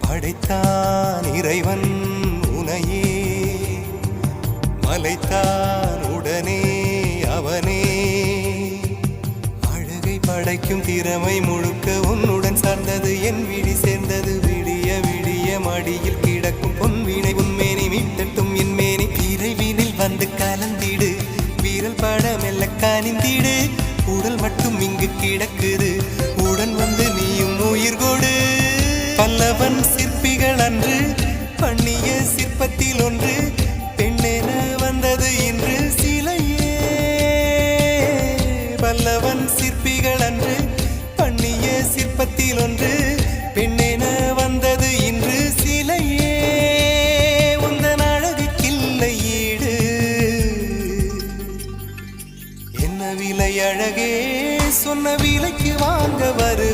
படைத்தான் இறைவன் உனையே மலைத்தான் உடனே அவனே அழகை படைக்கும் திறமை முழுக்க உன்னுடன் சார்ந்தது என் விழி சேர்ந்தது விடிய விடிய மடியில் கிடக்கும் பொன்வினை உன்மேனி மீட்டட்டும் என் மேனி இறைவினில் வந்து கலந்திடு வீரல் பட மெல்ல காணிந்திடு உடல் மட்டும் இங்கு கிடக்குது உடன் வந்து நீயும் உயிர் கொடு பல்லவன் சிற்பிகள் அன்று பண்ணிய சிற்பத்தில் ஒன்று பெண்ணென வந்தது இன்று சிலையே பல்லவன் சிற்பிகள் அன்று பண்ணிய சிற்பத்தில் ஒன்று பெண்ணென வந்தது இன்று சிலையே உந்தன் அழகுக்கில்லை ஈடு என்ன விலை அழகே சொன்ன விலைக்கு வாங்க வரு